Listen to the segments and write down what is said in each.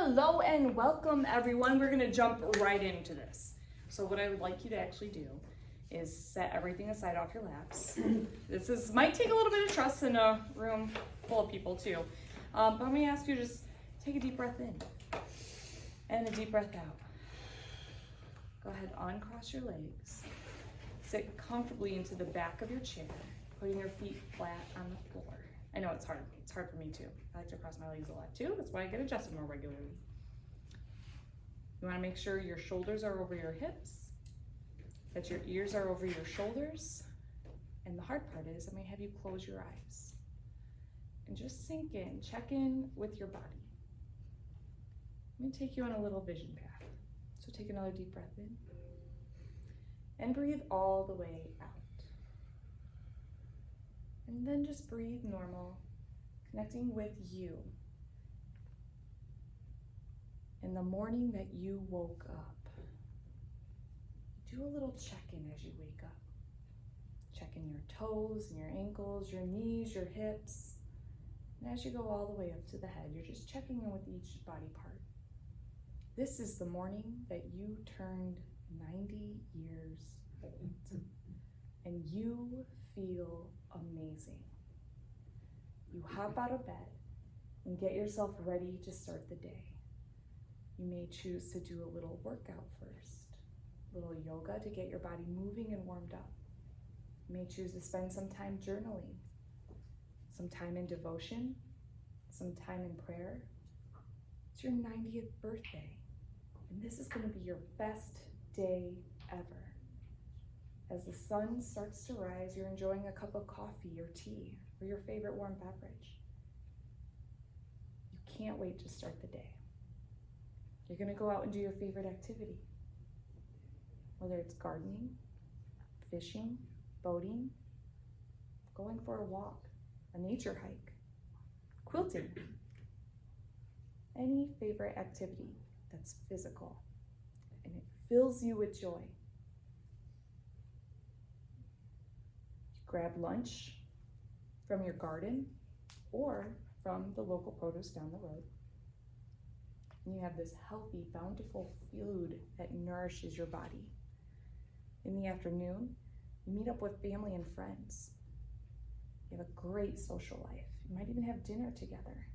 Hello and welcome everyone. We're gonna jump right into this. So what I would like you to actually do is set everything aside off your laps. Might take a little bit of trust in a room full of people too. But I'm gonna ask you to just take a deep breath in and a deep breath out. Go ahead, uncross your legs. Sit comfortably into the back of your chair, putting your feet flat on the floor. I know it's hard. It's hard for me too. I like to cross my legs a lot too. That's why I get adjusted more regularly. You want to make sure your shoulders are over your hips, that your ears are over your shoulders. And the hard part is I'm going to have you close your eyes and just sink in, check in with your body. I'm going to take you on a little vision path. So take another deep breath in and breathe all the way out. And then just breathe normal, connecting with you. In the morning that you woke up, do a little check-in as you wake up. Check in your toes and your ankles, your knees, your hips. And as you go all the way up to the head, you're just checking in with each body part. This is the morning that you turned 90 years old. And you feel amazing. You hop out of bed and get yourself ready to start the day. You may choose to do a little workout first, a little yoga to get your body moving and warmed up. You may choose to spend some time journaling, some time in devotion, some time in prayer. It's your 90th birthday, and this is going to be your best day ever. As the sun starts to rise, you're enjoying a cup of coffee or tea or your favorite warm beverage. You can't wait to start the day. You're going to go out and do your favorite activity, whether it's gardening, fishing, boating, going for a walk, a nature hike, quilting, any favorite activity that's physical and it fills you with joy. Grab lunch from your garden or from the local produce down the road. And you have this healthy, bountiful food that nourishes your body. In the afternoon, you meet up with family and friends. You have a great social life. You might even have dinner together.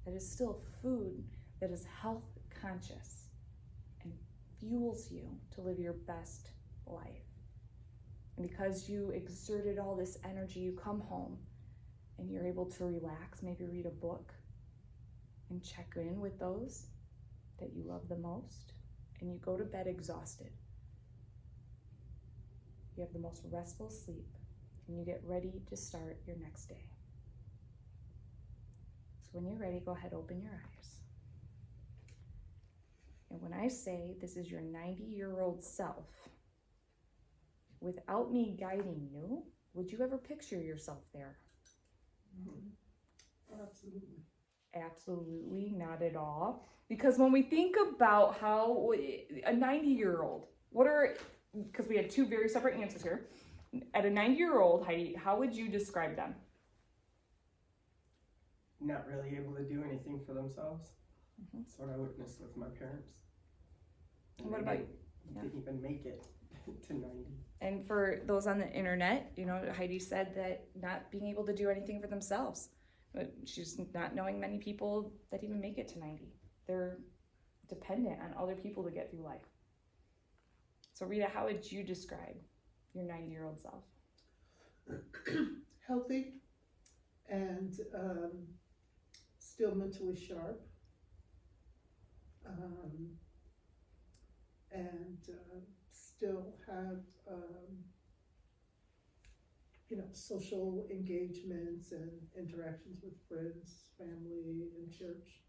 That is still food that is health conscious and fuels you to live your best life. And because you exerted all this energy, you come home and you're able to relax, maybe read a book and check in with those that you love the most, and you go to bed exhausted. You have the most restful sleep, and you get ready to start your next day. So when you're ready, go ahead, open your eyes. And when I say this is your 90-year-old self, without me guiding you, would you ever picture yourself there? Absolutely. Absolutely not at all. Because when we think about how a 90-year-old, because we had two very separate answers here. At a 90-year-old, Heidi, how would you describe them? Not really able to do anything for themselves. That's what I witnessed with my parents. And what about you? Didn't even make it to 90. And for those on the internet, Heidi said that not being able to do anything for themselves. But she's not knowing many people that even make it to 90. They're dependent on other people to get through life. So Rita, how would you describe your 90-year-old self? Healthy and still mentally sharp. And still have social engagements and interactions with friends, family, and church.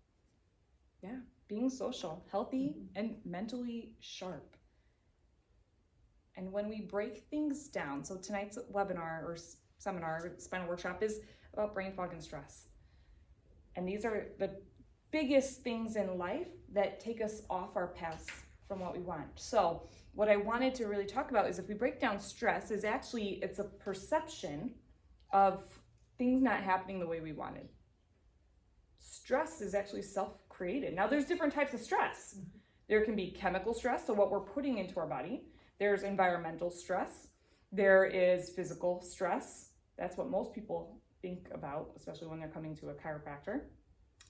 Yeah, being social, healthy, and mentally sharp. And when we break things down, so tonight's webinar or seminar, Spinal workshop, is about brain fog and stress. And these are the biggest things in life that take us off our paths from what we want. So what I wanted to really talk about is if we break down stress, it's a perception of things not happening the way we wanted. Stress is actually self-created. created. Now there's different types of stress. There can be chemical stress, so what we're putting into our body. There's environmental stress. There is physical stress. That's what most people think about, especially when they're coming to a chiropractor.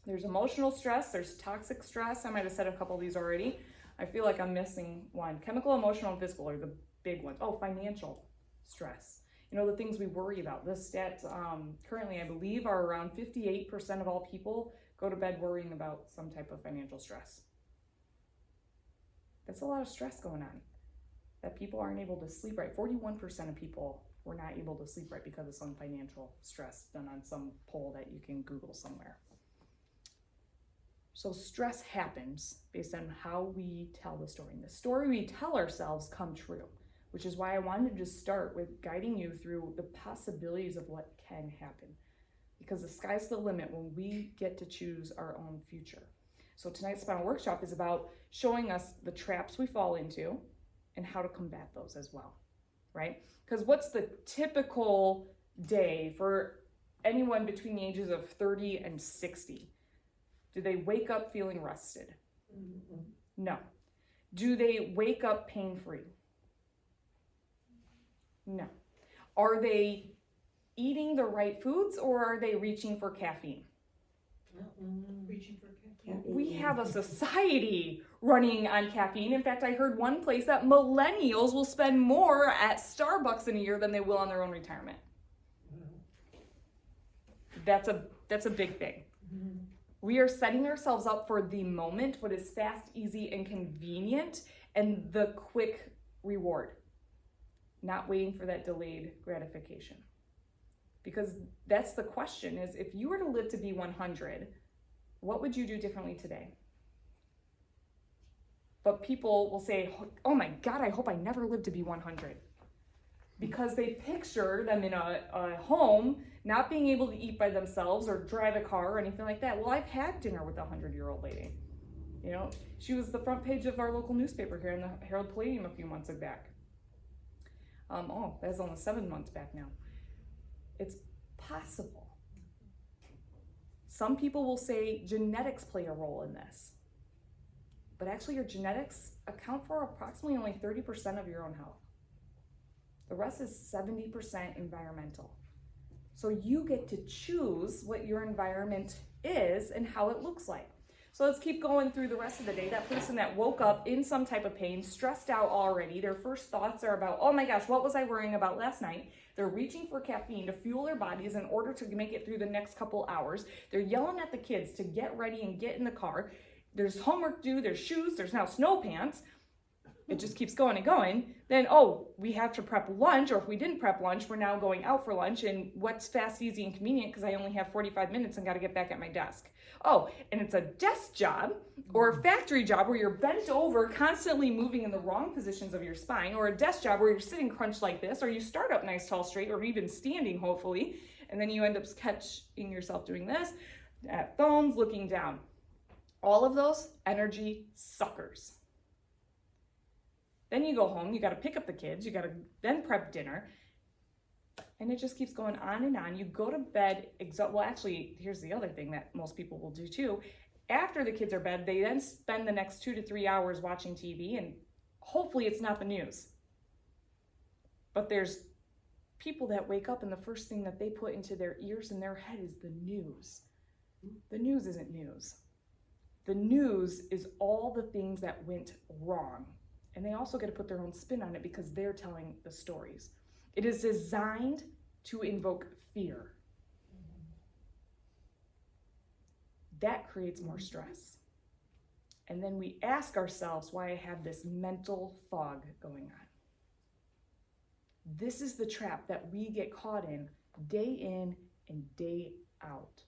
There's emotional stress. There's toxic stress. I might have said a couple of these already. I feel like I'm missing one. Chemical, emotional, and physical are the big ones. Oh, financial stress. You know, the things we worry about. The stats currently, I believe, are around 58% of all people go to bed worrying about some type of financial stress. That's a lot of stress going on, that people aren't able to sleep right. 41% of people were not able to sleep right because of some financial stress done on some poll that you can Google somewhere. So stress happens based on how we tell the story. And the story we tell ourselves come true, which is why I wanted to start with guiding you through the possibilities of what can happen. Because the sky's the limit when we get to choose our own future. So tonight's Spinal workshop is about showing us the traps we fall into and how to combat those as well, right? Because what's the typical day for anyone between the ages of 30 and 60? Do they wake up feeling rested? Mm-hmm. No. Do they wake up pain-free? No. Are they eating the right foods, or are they reaching for caffeine? Reaching for caffeine. We have a society running on caffeine. In fact, I heard one place that millennials will spend more at Starbucks in a year than they will on their own retirement. That's a big thing. Mm-hmm. We are setting ourselves up for the moment, what is fast, easy, and convenient, and the quick reward. Not waiting for that delayed gratification. Because that's the question, is if you were to live to be 100, what would you do differently today? But people will say, oh my God, I hope I never live to be 100. Because they picture them in a home, not being able to eat by themselves or drive a car or anything like that. Well, I've had dinner with a 100-year-old lady. You know, she was the front page of our local newspaper here in the Herald Palladium a few months back. That's almost 7 months back now. It's possible. Some people will say genetics play a role in this. But actually your genetics account for approximately only 30% of your own health. The rest is 70% environmental. So you get to choose what your environment is and how it looks like. So let's keep going through the rest of the day. That person that woke up in some type of pain, stressed out already, their first thoughts are about, oh my gosh, what was I worrying about last night? They're reaching for caffeine to fuel their bodies in order to make it through the next couple hours. They're yelling at the kids to get ready and get in the car. There's homework due, there's shoes, there's now snow pants. It just keeps going and going. Then, we have to prep lunch, or if we didn't prep lunch, we're now going out for lunch. And what's fast, easy, and convenient because I only have 45 minutes and got to get back at my desk. And it's a desk job or a factory job where you're bent over, constantly moving in the wrong positions of your spine, or a desk job where you're sitting crunched like this, or you start up nice, tall, straight, or even standing, hopefully, and then you end up catching yourself doing this, at phones, looking down. All of those energy suckers. Then you go home, you got to pick up the kids, you got to then prep dinner, and it just keeps going on and on. You go to bed well, actually, here's the other thing that most people will do too. After the kids are bed, they then spend the next 2 to 3 hours watching TV, and hopefully it's not the news. But there's people that wake up and the first thing that they put into their ears and their head is the news. The news isn't news. The news is all the things that went wrong. And they also get to put their own spin on it because they're telling the stories. It is designed to invoke fear. That creates more stress. And then we ask ourselves why I have this mental fog going on. This is the trap that we get caught in day and day out.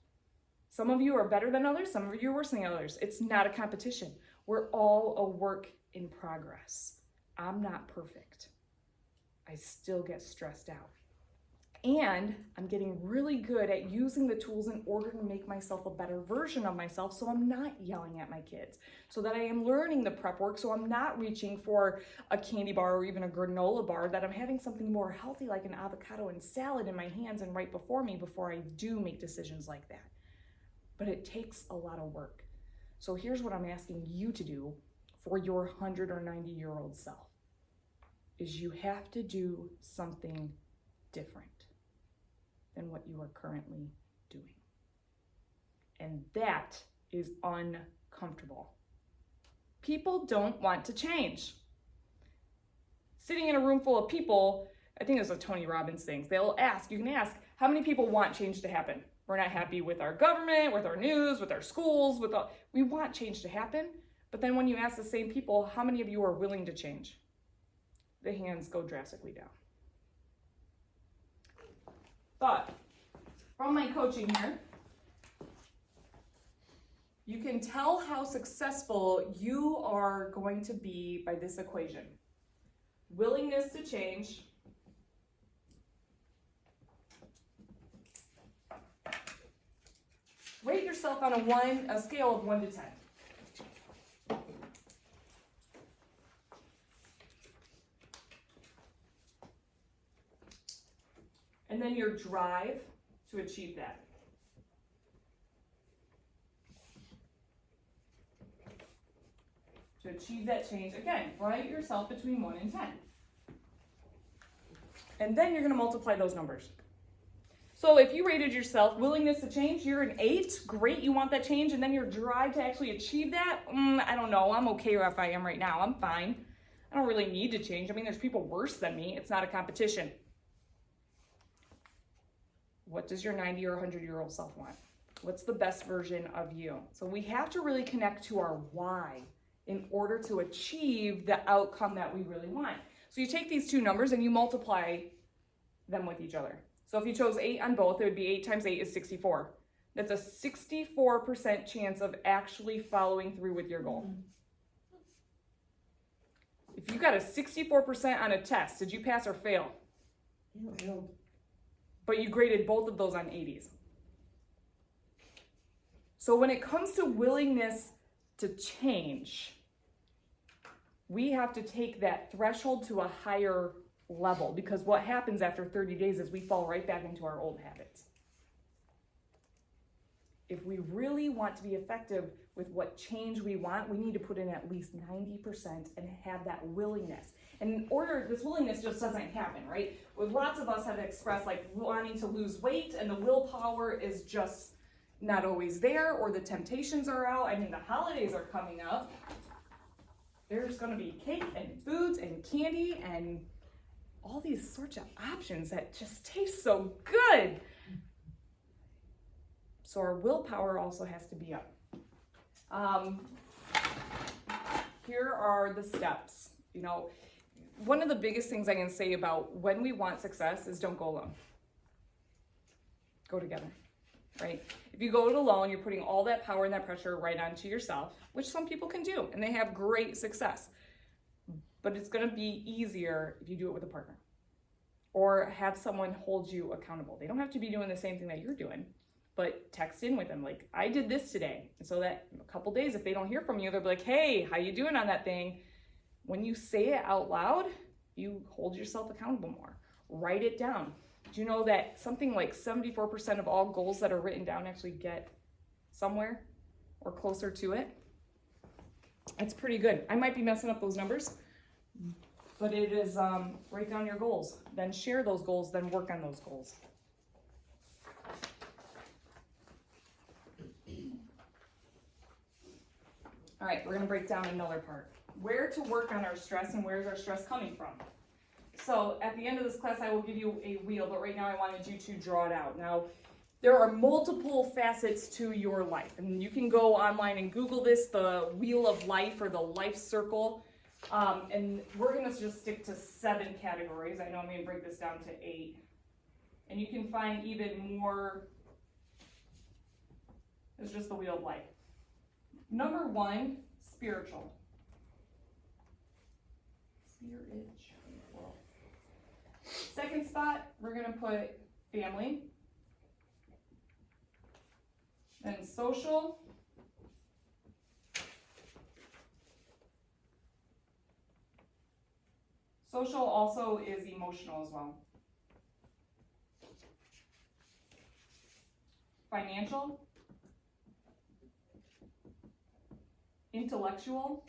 Some of you are better than others, some of you are worse than others. It's not a competition. We're all a work in progress. I'm not perfect. I still get stressed out. And I'm getting really good at using the tools in order to make myself a better version of myself so I'm not yelling at my kids, so that I am learning the prep work, so I'm not reaching for a candy bar or even a granola bar, that I'm having something more healthy like an avocado and salad in my hands and right before me before I do make decisions like that. But it takes a lot of work. So here's what I'm asking you to do for your 100 or 90-year-old self, is you have to do something different than what you are currently doing. And that is uncomfortable. People don't want to change. Sitting in a room full of people, I think it's a Tony Robbins thing. They'll ask, you can ask, how many people want change to happen? We're not happy with our government, with our news, with our schools, we want change to happen. But then when you ask the same people, how many of you are willing to change? The hands go drastically down. But from my coaching here, you can tell how successful you are going to be by this equation. Willingness to change rate yourself on a scale of 1 to 10. And then your drive to achieve that. To achieve that change, again, rate yourself between 1 and 10. And then you're going to multiply those numbers. So if you rated yourself willingness to change, you're an 8, great, you want that change, and then your drive to actually achieve that, I don't know, I'm okay where I am right now, I'm fine. I don't really need to change. I mean, there's people worse than me, it's not a competition. What does your 90 or 100-year-old self want? What's the best version of you? So we have to really connect to our why in order to achieve the outcome that we really want. So you take these two numbers and you multiply them with each other. So if you chose 8 on both, it would be 8 times 8 is 64. That's a 64% chance of actually following through with your goal. If you got a 64% on a test, did you pass or fail? Failed. But you graded both of those on 80s. So when it comes to willingness to change, we have to take that threshold to a higher level, because what happens after 30 days is we fall right back into our old habits. If we really want to be effective with what change we want, we need to put in at least 90% and have that willingness. And in order, this willingness just doesn't happen, right? With lots of us have expressed like wanting to lose weight, and the willpower is just not always there, or the temptations are out. I mean, the holidays are coming up. There's gonna be cake and foods and candy and all these sorts of options that just taste so good. So our willpower also has to be up. Here are the steps. You know, one of the biggest things I can say about when we want success is don't go alone. Go together, right? If you go it alone, you're putting all that power and that pressure right onto yourself, which some people can do, and they have great success. But it's gonna be easier if you do it with a partner or have someone hold you accountable. They don't have to be doing the same thing that you're doing, but text in with them, like, I did this today. And so that in a couple days, if they don't hear from you, they'll be like, hey, how you doing on that thing? When you say it out loud, you hold yourself accountable more. Write it down. Do you know that something like 74% of all goals that are written down actually get somewhere or closer to it? That's pretty good. I might be messing up those numbers, but it is write down your goals, then share those goals, then work on those goals. All right, we're gonna break down another part. Where to work on our stress and where is our stress coming from? So at the end of this class, I will give you a wheel, but right now I wanted you to draw it out. Now, there are multiple facets to your life, and you can go online and Google this, the wheel of life or the life circle. And we're gonna just stick to 7 categories. I know I'm gonna break this down to 8. And you can find even more. It's just the wheel of life. Number 1, spiritual. Spiritual. Second spot, we're gonna put family. Then social. Social also is emotional as well. Financial. Intellectual.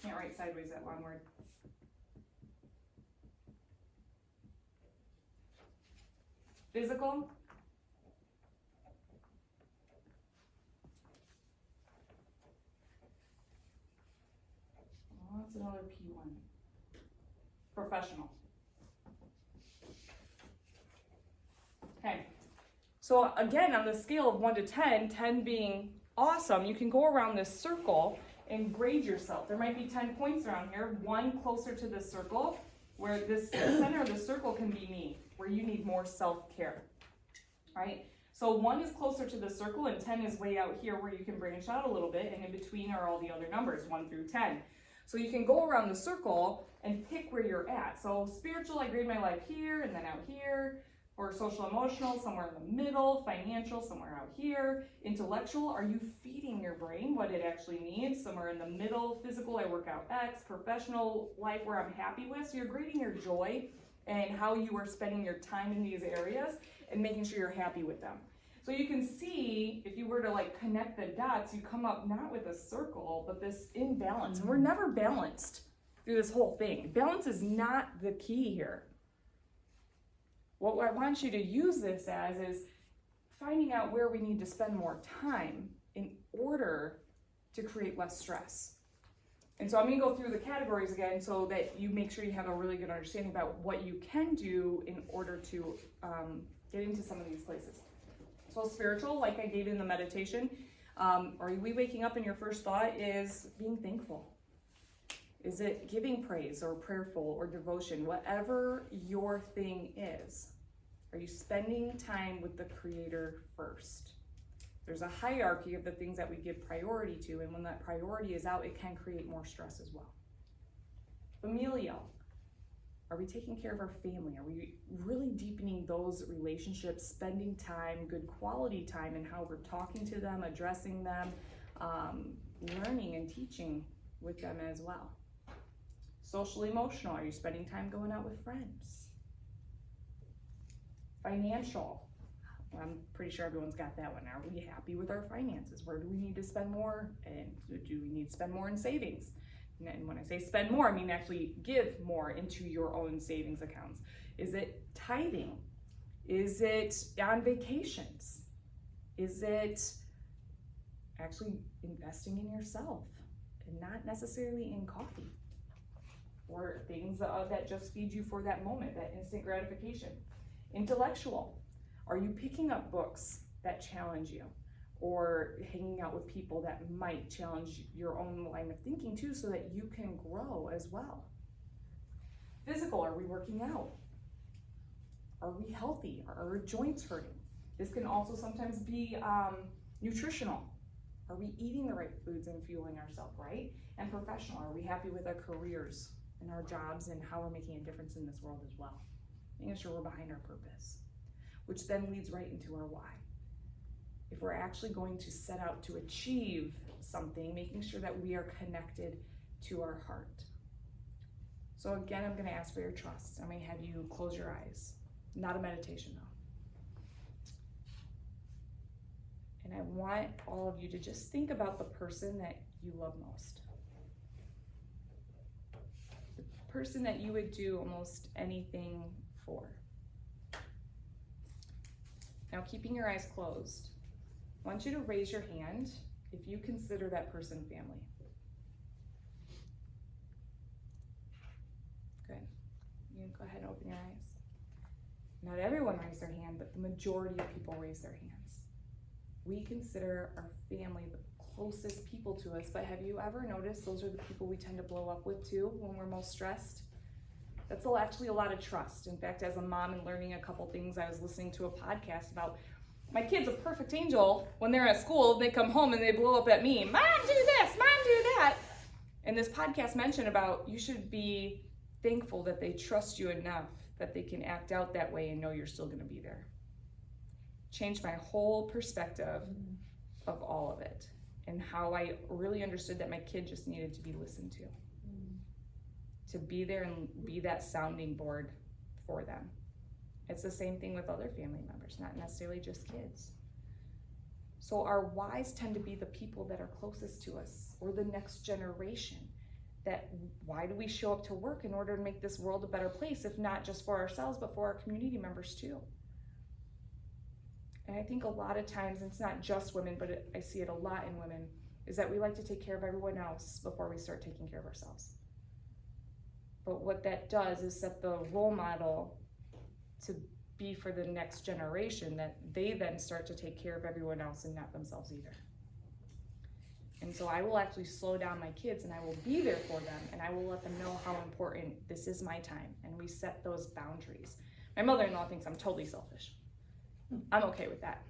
Can't write sideways that long word. Physical. Oh, that's another P one. Professional. Okay. So again, on the scale of 1 to 10, 10 being awesome, you can go around this circle and grade yourself. There might be 10 points around here, 1 closer to the circle, where this the center of the circle can be me, where you need more self-care, right? So 1 is closer to the circle and 10 is way out here where you can branch out a little bit, and in between are all the other numbers, 1 through 10. So you can go around the circle and pick where you're at. So spiritual, I grade my life here and then out here. Or social emotional, somewhere in the middle. Financial, somewhere out here. Intellectual, are you feeding your brain what it actually needs? Somewhere in the middle. Physical, I work out X. Professional life, where I'm happy with. So you're grading your joy and how you are spending your time in these areas and making sure you're happy with them. So you can see, if you were to like connect the dots, you come up not with a circle, but this imbalance. And we're never balanced through this whole thing. Balance is not the key here. What I want you to use this as is finding out where we need to spend more time in order to create less stress. And so I'm going to go through the categories again so that you make sure you have a really good understanding about what you can do in order to get into some of these places. So spiritual, like I gave in the meditation, are we waking up and your first thought is being thankful? Is it giving praise or prayerful or devotion? Whatever your thing is, are you spending time with the Creator first? There's a hierarchy of the things that we give priority to, and when that priority is out, it can create more stress as well. Familial. Are we taking care of our family? Are we really deepening those relationships, spending time, good quality time, in how we're talking to them, addressing them, learning and teaching with them as well? Social emotional, are you spending time going out with friends? Financial, I'm pretty sure everyone's got that one. Are we happy with our finances? Where do we need to spend more? And do we need to spend more in savings? And when I say spend more, I mean actually give more into your own savings accounts. Is it tithing? Is it on vacations? Is it actually investing in yourself and not necessarily in coffee? Or things that just feed you for that moment, that instant gratification. Intellectual, are you picking up books that challenge you? Or hanging out with people that might challenge your own line of thinking too, so that you can grow as well? Physical, are we working out? Are we healthy? Are our joints hurting? This can also sometimes be nutritional. Are we eating the right foods and fueling ourselves right? And professional, are we happy with our careers and our jobs and how we're making a difference in this world as well? Making sure we're behind our purpose, which then leads right into our why. If we're actually going to set out to achieve something, making sure that we are connected to our heart. So again, I'm going to ask for your trust. I'm going to have you close your eyes. Not a meditation though. And I want all of you to just think about the person that you love most. The person that you would do almost anything for. Now, keeping your eyes closed, I want you to raise your hand if you consider that person family. Good. You can go ahead and open your eyes. Not everyone raised their hand, but the majority of people raise their hands. We consider our family the closest people to us, but have you ever noticed those are the people we tend to blow up with too when we're most stressed? That's actually a lot of trust. In fact, as a mom and learning a couple things, I was listening to a podcast about my kid's a perfect angel. When they're at school, they come home and they blow up at me. Mom, do this, Mom, do that. And this podcast mentioned about you should be thankful that they trust you enough that they can act out that way and know you're still going to be there. Changed my whole perspective of all of it and how I really understood that my kid just needed to be listened to. To be there and be that sounding board for them. It's the same thing with other family members, not necessarily just kids. So our whys tend to be the people that are closest to us or the next generation. That why do we show up to work in order to make this world a better place, if not just for ourselves, but for our community members too? And I think a lot of times, it's not just women, but I see it a lot in women, is that we like to take care of everyone else before we start taking care of ourselves. But what that does is set the role model to be for the next generation, that they then start to take care of everyone else and not themselves either. And so I will actually slow down my kids and I will be there for them and I will let them know how important this is my time, and we set those boundaries. My mother-in-law thinks I'm totally selfish. I'm okay with that.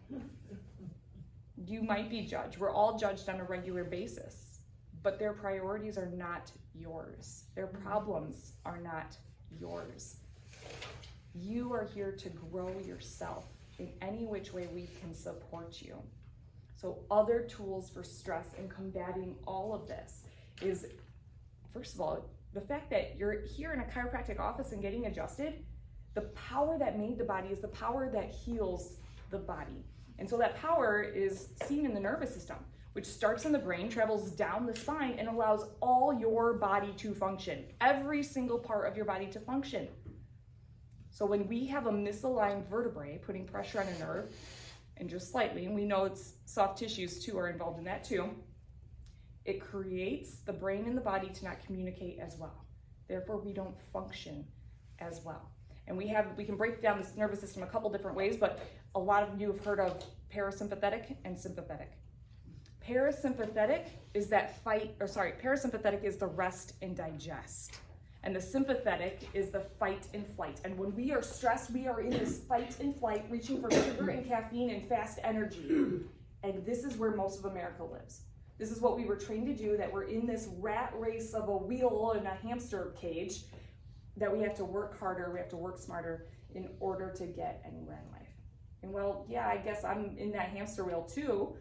You might be judged. We're all judged on a regular basis, but their priorities are not yours. Their problems are not yours. You are here to grow yourself in any which way we can support you. So other tools for stress and combating all of this is, first of all, the fact that you're here in a chiropractic office and getting adjusted. The power that made the body is the power that heals the body. And so that power is seen in the nervous system, which starts in the brain, travels down the spine, and allows all your body to function, every single part of your body to function. So when we have a misaligned vertebrae putting pressure on a nerve, and just slightly, and we know it's soft tissues too are involved in that too, it creates the brain and the body to not communicate as well. Therefore, we don't function as well. And we can break down this nervous system a couple different ways, but a lot of you have heard of parasympathetic and sympathetic. Parasympathetic is parasympathetic is the rest and digest. And the sympathetic is the fight and flight. And when we are stressed, we are in this fight and flight, reaching for sugar and caffeine and fast energy. And this is where most of America lives. This is what we were trained to do, that we're in this rat race of a wheel in a hamster cage, that we have to work harder, we have to work smarter in order to get anywhere in life. And well, yeah, I guess I'm in that hamster wheel too.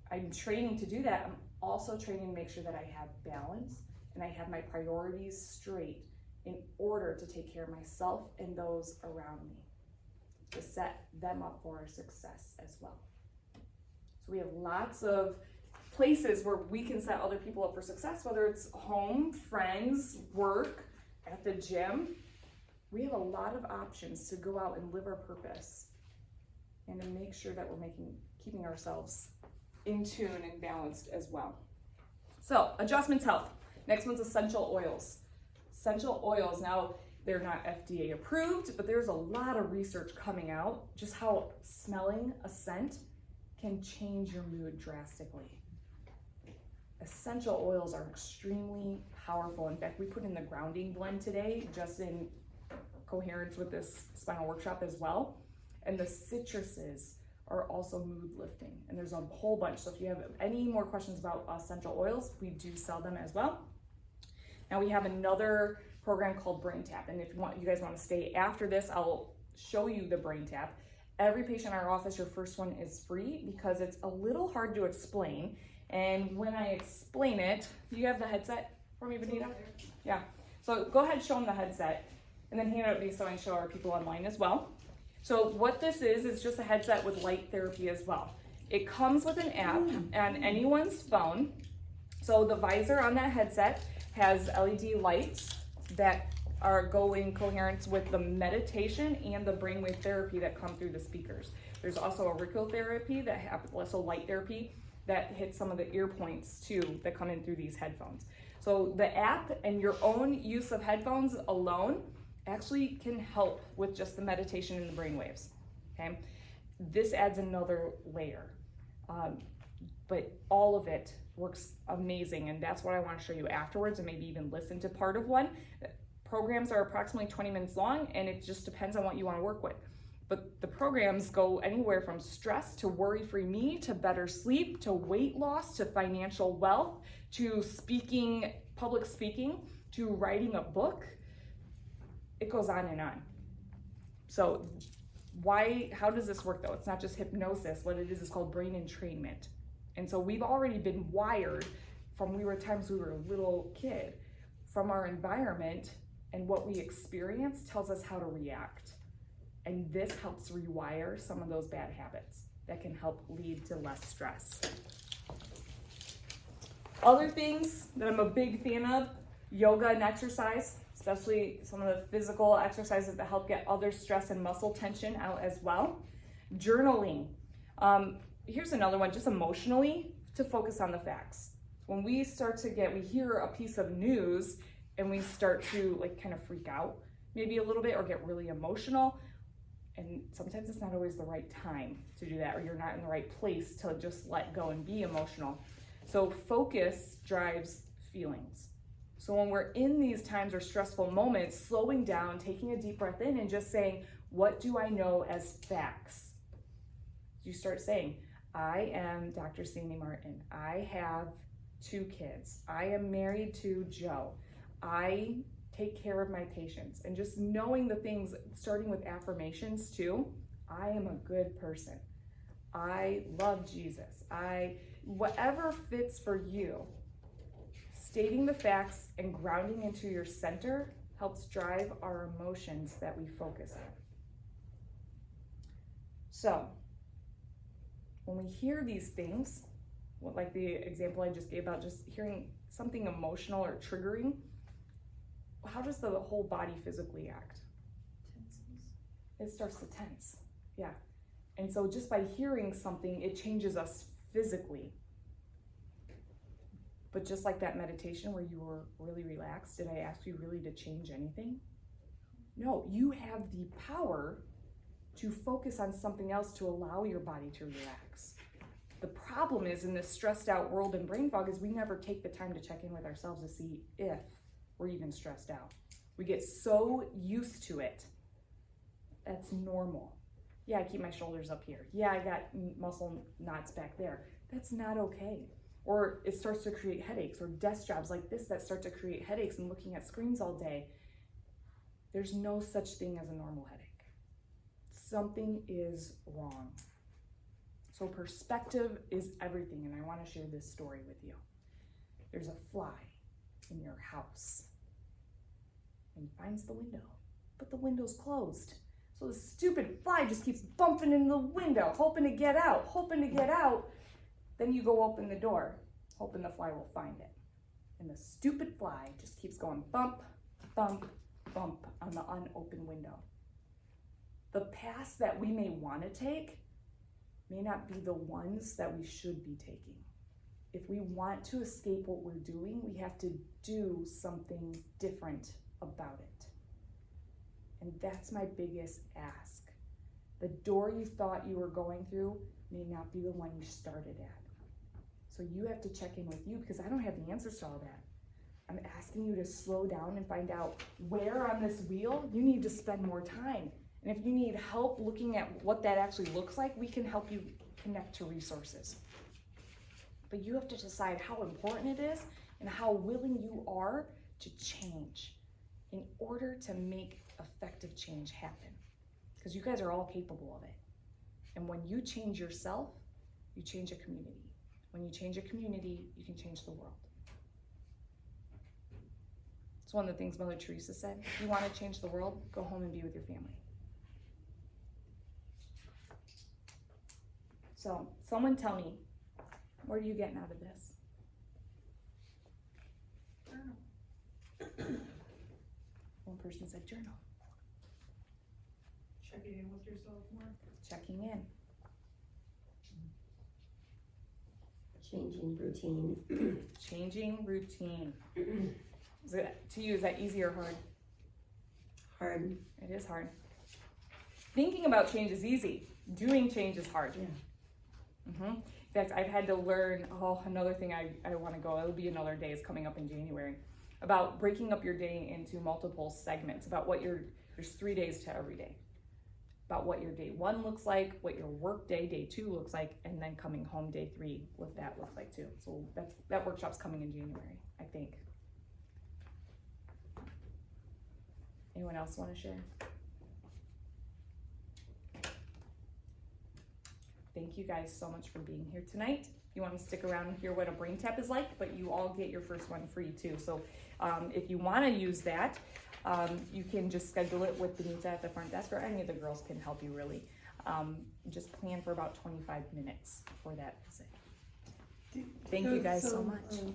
I'm training to do that. I'm also training to make sure that I have balance and I have my priorities straight in order to take care of myself and those around me, to set them up for success as well. So we have lots of places where we can set other people up for success, whether it's home, friends, work, at the gym. We have a lot of options to go out and live our purpose and to make sure that we're keeping ourselves in tune and balanced as well. So, adjustments help. Next one's essential oils. Essential oils, now they're not FDA approved, but there's a lot of research coming out just how smelling a scent can change your mood drastically. Essential oils are extremely powerful. In fact, we put in the grounding blend today, just in coherence with this spinal workshop as well. And the citruses are also mood lifting. And there's a whole bunch. So if you have any more questions about essential oils, we do sell them as well. Now we have another program called Brain Tap. And if you guys want to stay after this, I'll show you the Brain Tap. Every patient in our office, your first one is free because it's a little hard to explain. And when I explain it, do you have the headset for me, Benita? Yeah. So go ahead and show them the headset and then hand it to me so I can show our people online as well. So what this is just a headset with light therapy as well. It comes with an app on anyone's phone. So the visor on that headset has LED lights that go in coherence with the meditation and the brainwave therapy that come through the speakers. There's also auricular therapy also light therapy that hits some of the ear points too that come in through these headphones. So the app and your own use of headphones alone actually can help with just the meditation and the brainwaves, okay? This adds another layer, but all of it works amazing, and that's what I want to show you afterwards, and maybe even listen to part of one. Programs are approximately 20 minutes long, and it just depends on what you want to work with. But the programs go anywhere from stress to worry-free me, to better sleep, to weight loss, to financial wealth, to public speaking, to writing a book. It goes on and on. So how does this work though? It's not just hypnosis. What it is called brain entrainment. And so we've already been wired from times we were a little kid, from our environment, and what we experience tells us how to react. And this helps rewire some of those bad habits that can help lead to less stress. Other things that I'm a big fan of, yoga and exercise, especially some of the physical exercises that help get other stress and muscle tension out as well. Journaling. Here's another one, just emotionally, to focus on the facts. When we hear a piece of news and we start to like kind of freak out maybe a little bit or get really emotional, and sometimes it's not always the right time to do that, or you're not in the right place to just let go and be emotional. So focus drives feelings. So when we're in these times or stressful moments, slowing down, taking a deep breath in and just saying, what do I know as facts? You start saying, I am Dr. Sandy Martin. I have 2 kids. I am married to Joe. I take care of my patients. And just knowing the things, starting with affirmations too. I am a good person. I love Jesus. Whatever fits for you. Stating the facts and grounding into your center helps drive our emotions that we focus on. So, when we hear these things, like the example I just gave about just hearing something emotional or triggering, how does the whole body physically act? Tenses. It starts to tense, yeah. And so just by hearing something, it changes us physically. But just like that meditation where you were really relaxed, did I ask you really to change anything? No, you have the power to focus on something else to allow your body to relax. The problem is in this stressed out world and brain fog is we never take the time to check in with ourselves to see if we're even stressed out. We get so used to it. That's normal. Yeah, I keep my shoulders up here. Yeah, I got muscle knots back there. That's not okay. Or it starts to create headaches, or desk jobs like this that start to create headaches and looking at screens all day. There's no such thing as a normal headache. Something is wrong. So perspective is everything, and I want to share this story with you. There's a fly in your house, and he finds the window, but the window's closed. So the stupid fly just keeps bumping in the window, hoping to get out. Then you go open the door, hoping the fly will find it. And the stupid fly just keeps going bump, bump, bump on the unopened window. The paths that we may want to take may not be the ones that we should be taking. If we want to escape what we're doing, we have to do something different about it. And that's my biggest ask. The door you thought you were going through may not be the one you started at. So you have to check in with you, because I don't have the answers to all that. I'm asking you to slow down and find out where on this wheel you need to spend more time. And if you need help looking at what that actually looks like, we can help you connect to resources. But you have to decide how important it is and how willing you are to change in order to make effective change happen. Because you guys are all capable of it. And when you change yourself, you change a community. When you change a community, you can change the world. It's one of the things Mother Teresa said. If you want to change the world, go home and be with your family. So, someone tell me, what are you getting out of this? Journal. One person said journal. Checking in with yourself more. Checking in. Changing routine. Changing routine. To you, is that easy or hard? Hard. It is hard. Thinking about change is easy. Doing change is hard. Yeah. In fact, I've had to learn, another thing I want to go, it'll be another day, it's coming up in January, about breaking up your day into multiple segments, about there's 3 days to every day, about what your day 1 looks like, what your work day 2 looks like, and then coming home day 3, what that looks like too. So that workshop's coming in January, I think. Anyone else want to share? Thank you guys so much for being here tonight. If you want to stick around and hear what a brain tap is like, but you all get your first one free too. So if you want to use that, you can just schedule it with Benita at the front desk, or any of the girls can help you really. Just plan for about 25 minutes for that visit. Do- Thank you guys so much.